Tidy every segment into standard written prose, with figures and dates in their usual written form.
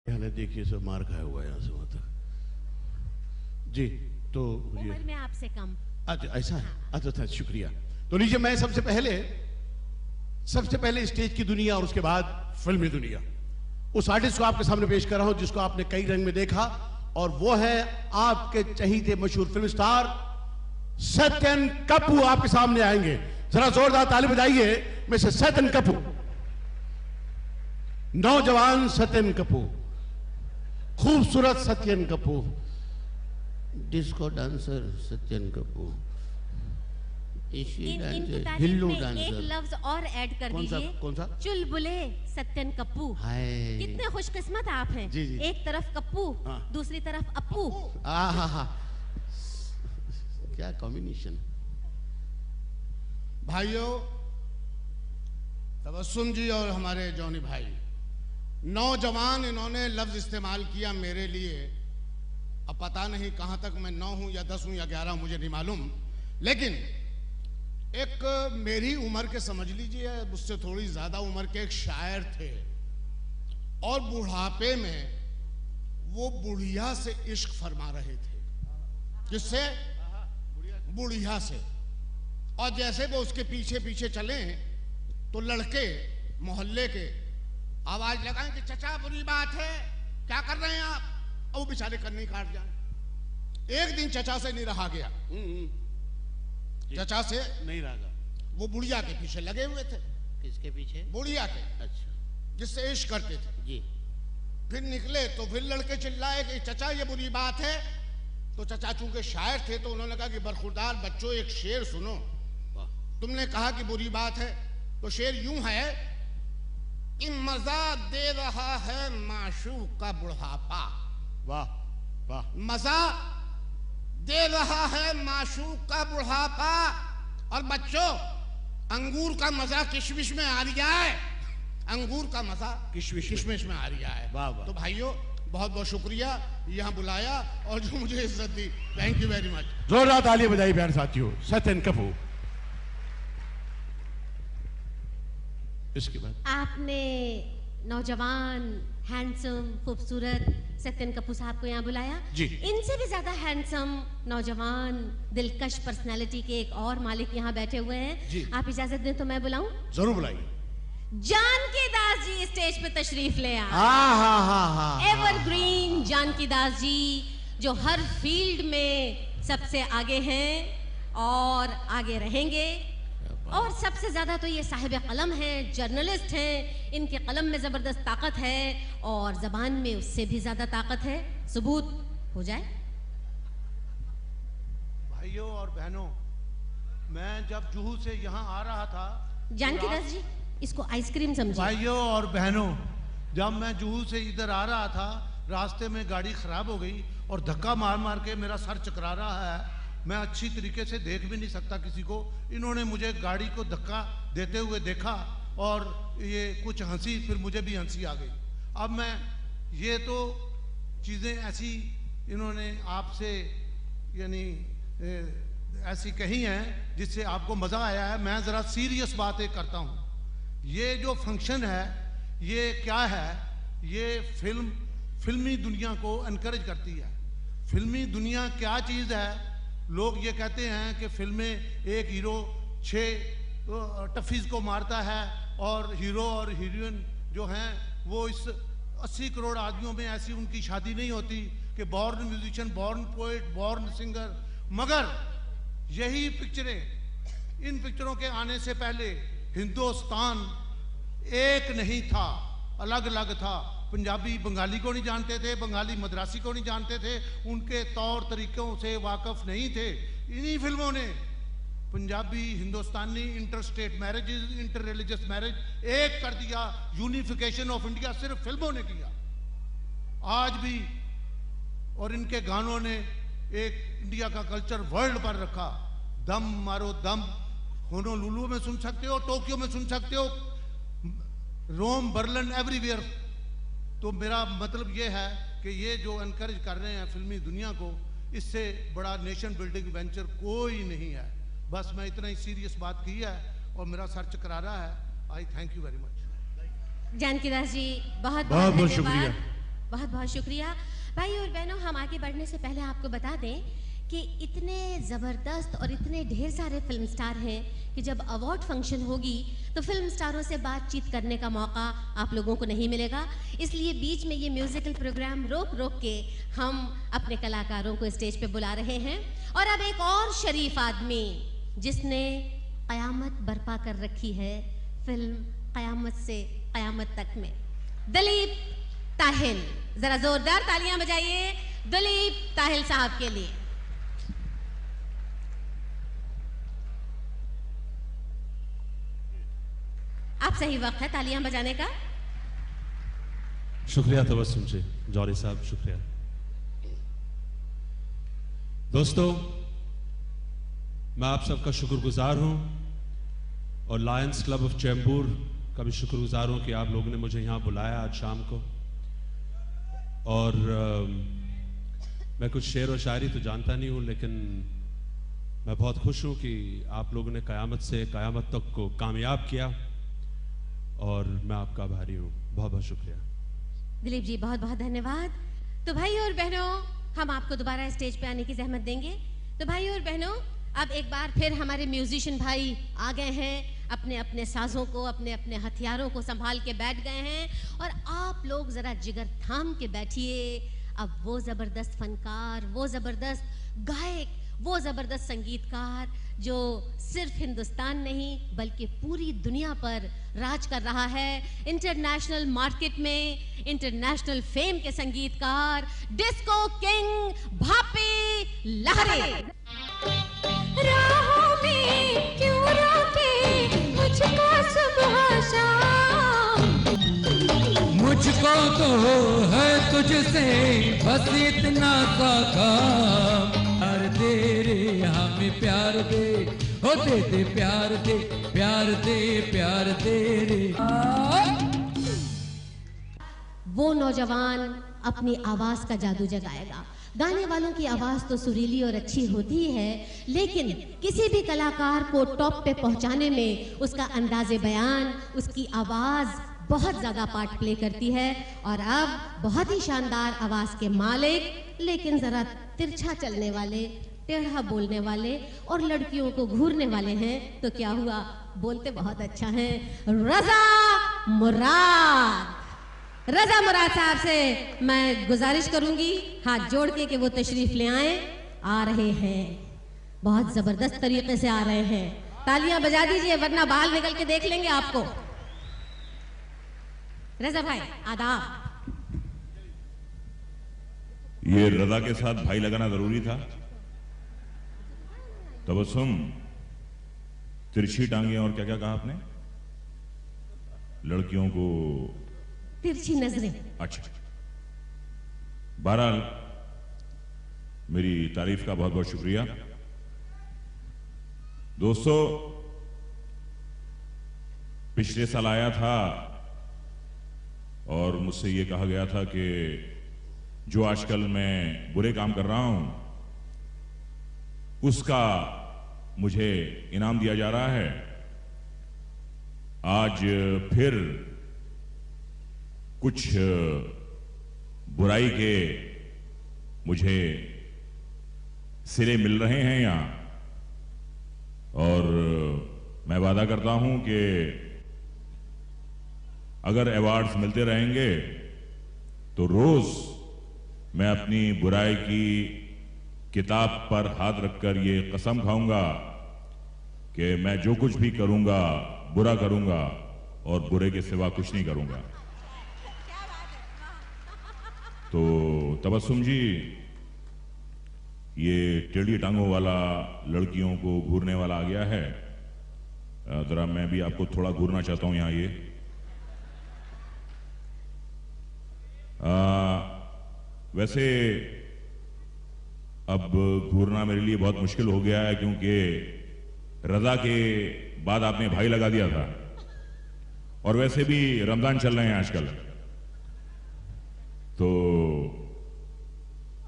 हालत देखिए, सब मार खाया हुआ है यहाँ से वहां तक जी। तो उम्र में आपसे कम। अच्छा ऐसा है। अच्छा अच्छा, शुक्रिया। तो लीजिए, मैं सबसे पहले स्टेज की दुनिया और उसके बाद फिल्मी दुनिया उस आर्टिस्ट को आपके सामने पेश कर रहा हूं जिसको आपने कई रंग में देखा, और वो है आपके चहीते मशहूर फिल्म स्टार सत्यन कपूर। आपके सामने आएंगे, जरा जोरदार ताली बजाइए मिस्टर सत्यन कपूर। नौजवान सत्यन कपूर, खूबसूरत सत्यन कपूर, डिस्को डांसर सत्यन कपूर, इनकी तारीफ हिल्लू में डांसर। एक लफ्ज और ऐड कर दीजिए। कौन सा? चुलबुले सत्यन कपूर। हाय, कितने खुशकिस्मत आप हैं। जी, जी। एक तरफ कप्पू, हाँ। दूसरी तरफ अप्पू। हा, क्या कॉम्बिनेशन। भाइयों, तबस्सुम जी और हमारे जॉनी भाई, नौजवान इन्होंने लफ्ज इस्तेमाल किया मेरे लिए। अब पता नहीं कहां तक मैं 9 हूं या 10 हूं या 11 हूं, मुझे नहीं मालूम, लेकिन एक मेरी उम्र के, समझ लीजिए मुझसे थोड़ी ज्यादा उम्र के एक शायर थे, और बुढ़ापे में वो बुढ़िया से इश्क फरमा रहे थे। किससे? बुढ़िया से। और जैसे वो उसके पीछे पीछे चले तो लड़के मोहल्ले के आवाज लगाएं कि चचा बुरी बात है, क्या कर रहे हैं आप, और वो बेचारे करनी काट जाए। एक दिन चचा से नहीं रहा गया, चचा से नहीं रहा। वो बुढ़िया के पीछे लगे हुए थे। किसके पीछे? बुढ़िया के, अच्छा जिससे इश्क करते थे जी। फिर निकले तो फिर लड़के चिल्लाए कि चचा ये बुरी बात है। तो चचा चूंकि शायर थे तो उन्होंने कहा कि बरखुरदार बच्चों, एक शेर सुनो। तुमने कहा कि बुरी बात है, तो शेर यूं है कि मजा दे रहा है माशूक का बुढ़ापा। वाह वाह। मजा दे रहा है माशूक का बुढ़ापा, और बच्चों अंगूर का मजा किशमिश में आ रहा है, अंगूर का मजा किशमिश में आ रहा है। वाह वाह। तो भाइयों, बहुत बहुत शुक्रिया यहाँ बुलाया और जो मुझे इज्जत दी, थैंक यू वेरी मच। जोरदार ताली बजाई प्यारे साथियों सत्यन कपूर। इसके बाद आपने नौजवान, हैंडसम, खूबसूरत सत्यन कपूर साहब को यहाँ बुलाया जी। इनसे भी ज्यादा हैंडसम, नौजवान, दिलकश पर्सनालिटी के एक और मालिक यहाँ बैठे हुए हैं जी। आप इजाजत दें तो मैं बुलाऊं? जरूर बुलाइए। जानकी दास जी स्टेज पे तशरीफ ले आए। हाँ। एवरग्रीन जानकी दास जी, जो हर फील्ड में सबसे आगे हैं और आगे रहेंगे, और सबसे ज्यादा तो ये साहिब कलम हैं, जर्नलिस्ट हैं। इनके कलम में जबरदस्त ताकत है और जबान में उससे भी ज्यादा ताकत है। सबूत हो जाए। भाइयों और बहनों, मैं जब जुहू से यहाँ आ रहा था, जानकी दास जी, इसको आइसक्रीम समझिए। भाइयों और बहनों, जब मैं जुहू से इधर आ रहा था, रास्ते में गाड़ी खराब हो गई और धक्का मार मार के मेरा सर चकरा रहा है। मैं अच्छी तरीके से देख भी नहीं सकता किसी को। इन्होंने मुझे गाड़ी को धक्का देते हुए देखा और ये कुछ हंसी, फिर मुझे भी हंसी आ गई। अब मैं, ये तो चीज़ें ऐसी इन्होंने आपसे यानी ऐसी कही हैं जिससे आपको मज़ा आया है। मैं ज़रा सीरियस बात एक करता हूँ। ये जो फंक्शन है ये क्या है? ये फिल्मी दुनिया को एनकरेज करती है। फिल्मी दुनिया क्या चीज़ है? लोग ये कहते हैं कि फिल्में, एक हीरो 6 टफीज को मारता है और हीरो और हीरोइन जो हैं वो इस 80 करोड़ आदमियों में ऐसी उनकी शादी नहीं होती कि born musician, born poet, born singer. मगर यही पिक्चरें, इन पिक्चरों के आने से पहले हिंदुस्तान एक नहीं था, अलग अलग था। पंजाबी बंगाली को नहीं जानते थे, बंगाली मद्रासी को नहीं जानते थे, उनके तौर तरीक़ों से वाकफ नहीं थे। इन्हीं फिल्मों ने Punjabi, Hindustani, inter state marriages, inter religious marriage एक कर दिया। यूनिफिकेशन ऑफ इंडिया सिर्फ फिल्मों ने किया। आज भी, और इनके गानों ने एक इंडिया का कल्चर वर्ल्ड पर रखा। दम मारो दम, होनोलुलु में सुन सकते हो, टोक्यो में सुन सकते हो, रोम, बर्लिन, एवरीवेयर। तो मेरा मतलब ये है कि ये जो एनकरेज कर रहे हैं फिल्मी दुनिया को, इससे बड़ा नेशन बिल्डिंग वेंचर कोई नहीं है। बस मैं इतना ही सीरियस बात की है और मेरा सर चकरा रहा है। I thank you very much. Janki Das ji, बहुत बहुत बहुत शुक्रिया। बहुत बहुत शुक्रिया। भाई और बहनों, हम आगे बढ़ने से पहले आपको बता दें कि इतने ज़बरदस्त और इतने ढेर सारे फिल्म स्टार हैं कि जब अवार्ड फंक्शन होगी तो फिल्म स्टारों से बातचीत करने का मौका आप लोगों को नहीं मिलेगा। इसलिए बीच में ये म्यूज़िकल प्रोग्राम रोक रोक के हम अपने कलाकारों को स्टेज पे बुला रहे हैं। और अब एक और शरीफ आदमी जिसने क़यामत बर्पा कर रखी है फिल्म क़यामत से क़यामत तक में, दिलीप ताहिल। जरा जोरदार तालियां बजाइए दिलीप ताहिल साहब के लिए। आप सही वक्त है तालियां बजाने का। शुक्रिया तबस्सुम जी, जौहरी साहब शुक्रिया। दोस्तों, मैं आप सबका शुक्रगुजार हूं और लायंस क्लब ऑफ चैम्बूर का भी शुक्रगुजार हूं कि आप लोगों ने मुझे यहां बुलाया आज शाम को। और मैं कुछ शेर और शायरी तो जानता नहीं हूं, लेकिन मैं बहुत खुश हूं कि आप लोगों ने क़यामत से क़यामत तक को कामयाब किया और मैं आपका आभारी हूं। बहुत बहुत शुक्रिया दिलीप जी, बहुत बहुत धन्यवाद। तो भाई और बहनों, हम आपको दोबारा स्टेज पे आने की जहमत देंगे। तो भाई और बहनों, अब एक बार फिर हमारे म्यूजिशियन भाई आ गए हैं, अपने अपने साजों को, अपने अपने हथियारों को संभाल के बैठ गए हैं और आप लोग जरा जिगर थाम के बैठिए। अब वो जबरदस्त फनकार, वो जबरदस्त गायक, वो जबरदस्त संगीतकार जो सिर्फ हिंदुस्तान नहीं बल्कि पूरी दुनिया पर राज कर रहा है, इंटरनेशनल मार्केट में इंटरनेशनल फेम के संगीतकार डिस्को किंग भापी लहरी। राहों में क्यों रोके मुझको सुबह शाम, मुझको तो है तुझसे बस इतना सा काम। प्यार दे रे हमें प्यार दे, हो दे दे प्यार दे, प्यार दे, प्यार दे रे। वो नौजवान अपनी आवाज का जादू जगाएगा। गाने वालों की आवाज तो सुरीली और अच्छी होती है, लेकिन किसी भी कलाकार को टॉप पे पहुंचाने में उसका अंदाजे बयान, उसकी आवाज बहुत ज्यादा पार्ट प्ले करती है। और अब बहुत ही शानदार आवाज के मालिक, लेकिन जरा तिरछा चलने वाले, टेढ़ा बोलने वाले और लड़कियों को घूरने वाले हैं। तो क्या हुआ, बोलते बहुत अच्छा हैं, रजा मुराद। रजा मुराद साहब से मैं गुजारिश करूंगी हाथ जोड़ के कि वो तशरीफ ले आए। आ रहे हैं, बहुत जबरदस्त तरीके से आ रहे हैं। तालियां बजा दीजिए वरना बाल निकल के देख लेंगे आपको। रजा भाई आदाब। ये रजा के साथ भाई लगाना जरूरी था। तबस्सुम, तिरछी टांगे और क्या क्या कहा आपने? लड़कियों को तिरछी नजरें। अच्छा, बहरहाल मेरी तारीफ का बहुत बहुत शुक्रिया। दोस्तों, पिछले साल आया था और मुझसे ये कहा गया था कि जो आजकल मैं बुरे काम कर रहा हूं उसका मुझे इनाम दिया जा रहा है। आज फिर कुछ बुराई के मुझे सिरे मिल रहे हैं यहां, और मैं वादा करता हूं कि अगर अवार्ड्स मिलते रहेंगे तो रोज मैं अपनी बुराई की किताब पर हाथ रखकर ये कसम खाऊंगा कि मैं जो कुछ भी करूंगा बुरा करूंगा और बुरे के सिवा कुछ नहीं करूंगा। तो तबस्सुम जी, ये टेढ़ी टांगों वाला, लड़कियों को घूरने वाला आ गया है। जरा मैं भी आपको थोड़ा घूरना चाहता हूं यहां। ये वैसे अब घूरना मेरे लिए बहुत मुश्किल हो गया है, क्योंकि रजा के बाद आपने भाई लगा दिया था, और वैसे भी रमजान चल रहे हैं आजकल, तो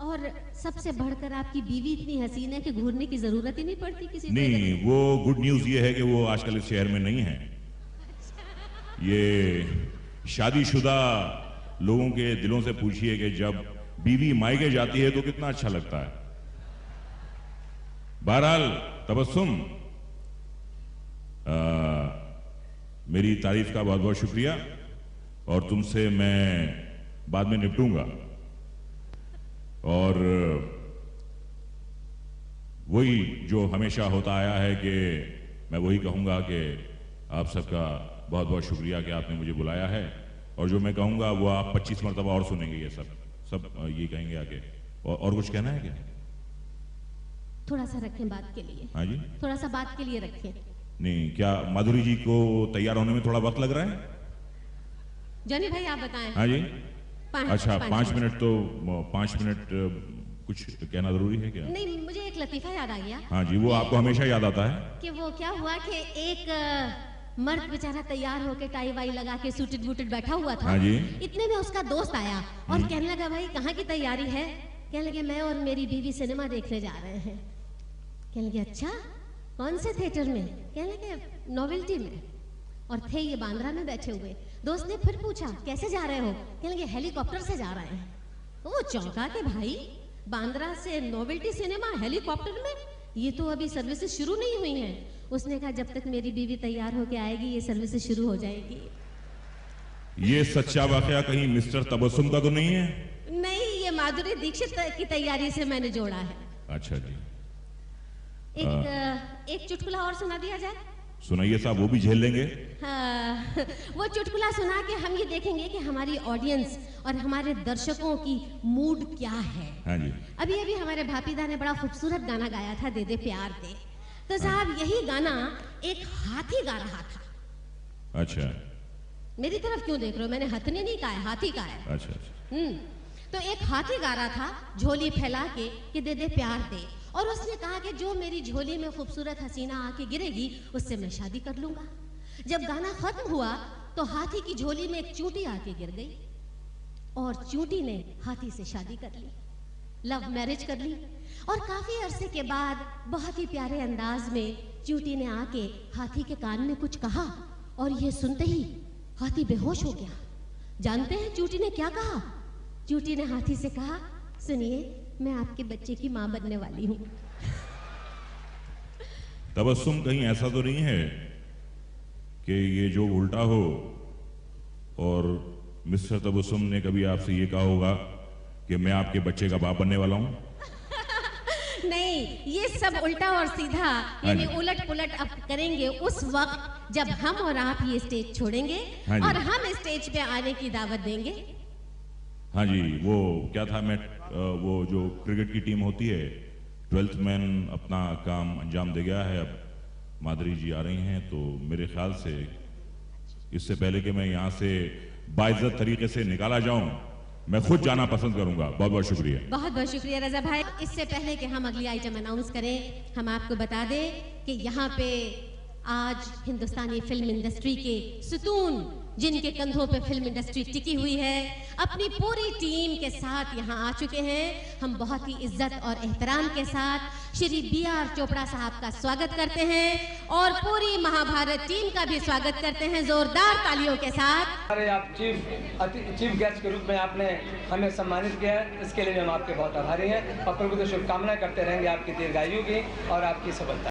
और सबसे बढ़कर आपकी बीवी इतनी हसीन है कि घूरने की जरूरत ही नहीं पड़ती किसी नहीं। वो गुड न्यूज ये है कि वो आजकल इस शहर में नहीं है। ये शादीशुदा लोगों के दिलों से पूछिए कि जब बीवी मायके जाती है तो कितना अच्छा लगता है। बहरहाल तबस्सुम, मेरी तारीफ का बहुत बहुत शुक्रिया, और तुमसे मैं बाद में निपटूंगा। और वही जो हमेशा होता आया है कि मैं वही कहूंगा कि आप सबका बहुत बहुत शुक्रिया कि आपने मुझे बुलाया है, और जो मैं कहूंगा वो आप 25 मरतबा और सुनेंगे। ये सब ये कहेंगे आगे। और कुछ कहना है क्या? थोड़ा सा रखें बात के लिए। हाँ जी, थोड़ा सा बात के लिए रखें। नहीं, क्या माधुरी जी को तैयार होने में थोड़ा वक्त लग रहा है? जॉनी भाई आप बताएं। हाँ जी, 5 मिनट तो 5 मिनट कुछ कहना जरूरी है क्या? नहीं, मुझे एक लतीफा याद आ गया। हाँ जी, वो आपको हमेशा याद आता है कि वो क्या हुआ कि एक मर्द बेचारा तैयार होके टाई वाई लगा के सूटेड बूटेड बैठा हुआ था। हाँ जी। इतने में उसका दोस्त आया और कहने लगा, भाई कहाँ की तैयारी है? कहने लगे, मैं और मेरी बीवी सिनेमा देखने जा रहे हैं। कहने लगे, अच्छा कौन से थिएटर में? कहने लगे, नोवेल्टी में। और थे ये बांद्रा में बैठे हुए। दोस्त ने फिर पूछा, कैसे जा रहे हो? कहने लगे, हेलीकॉप्टर से जा रहे हैं। तो वो चौंका कि भाई बांद्रा से नोवेल्टी सिनेमा हेलीकॉप्टर में, ये तो अभी सर्विसेज शुरू नहीं हुई हैं। उसने कहा, जब तक मेरी बीवी तैयार होके आएगी ये सर्विसेज शुरू हो जाएगी। ये सच्चा वाकया कहीं मिस्टर तबस्सुम का तो नहीं है? नहीं, ये माधुरी दीक्षित की तैयारी से मैंने जोड़ा है। अच्छा जी। एक चुटकुला और सुना दिया जाए? सुनाइए साहब, वो भी झेल लेंगे। हाँ, वो चुटकुला सुना के हम ये देखेंगे कि हमारी ऑडियंस और हमारे दर्शकों की मूड क्या है। हाँ जी। अभी अभी हमारे भापीदा ने बड़ा खूबसूरत गाना गाया था, दे दे प्यार दे। तो साहब यही गाना एक हाथी गा रहा था। अच्छा। मेरी तरफ क्यों देख रहे हो? मैंने हथनी नहीं कहा है, हाथी कहा है। अच्छा। तो एक हाथी गा रहा था झोली फैला के कि दे दे प्यार दे, और उसने कहा कि जो मेरी झोली में खूबसूरत हसीना आके गिरेगी उससे मैं शादी कर लूंगा। जब गाना खत्म हुआ तो हाथी की झोली में एक चूंटी आके गिर गई, और चूंटी ने हाथी से शादी कर ली, लव मैरिज कर ली। और काफी अरसे के बाद बहुत ही प्यारे अंदाज में चूंटी ने आके हाथी के कान में कुछ कहा, और ये सुनते ही हाथी बेहोश हो गया। जानते हैं चूंटी ने क्या कहा? चूंटी ने हाथी से कहा, सुनिए, मैं आपके बच्चे की मां बनने वाली हूं। तबस्सुम, कहीं ऐसा तो नहीं है कि ये जो उल्टा हो और मिस्टर तबस्सुम ने कभी आपसे ये कहा होगा कि मैं आपके बच्चे का बाप बनने वाला हूं? नहीं, ये सब उल्टा और सीधा यानी उलट पुलट अब करेंगे उस वक्त जब हम और आप ये स्टेज छोड़ेंगे और हम स्टेज पे आने की दावत देंगे। हाँ जी, वो क्या था, मैं वो जो क्रिकेट की टीम होती है, 12th मैन अपना काम अंजाम दे गया है। अब माधुरी जी आ रही हैं, तो मेरे ख्याल से इससे पहले कि मैं यहाँ से बाइज्जत तरीके से निकाला जाऊं, मैं खुद जाना पसंद करूंगा। बहुत बहुत शुक्रिया। बहुत बहुत शुक्रिया रजा भाई। इससे पहले कि हम अगली आइटम अनाउंस करें, हम आपको बता दें कि यहाँ पे आज हिंदुस्तानी फिल्म इंडस्ट्री के सुतून, जिनके कंधों पे फिल्म इंडस्ट्री टिकी हुई है, अपनी पूरी टीम के साथ यहाँ आ चुके हैं। हम बहुत ही इज्जत और एहतराम के साथ श्री B.R. चोपड़ा साहब का स्वागत करते हैं और पूरी महाभारत टीम का भी स्वागत करते हैं जोरदार तालियों के साथ। अरे आप चीफ गेस्ट के रूप में आपने हमें सम्मानित किया है, इसके लिए हम आपके बहुत आभारी हैं और प्रभु से शुभकामनाएं करते रहेंगे आपकी दीर्घायु की और आपकी सफलता।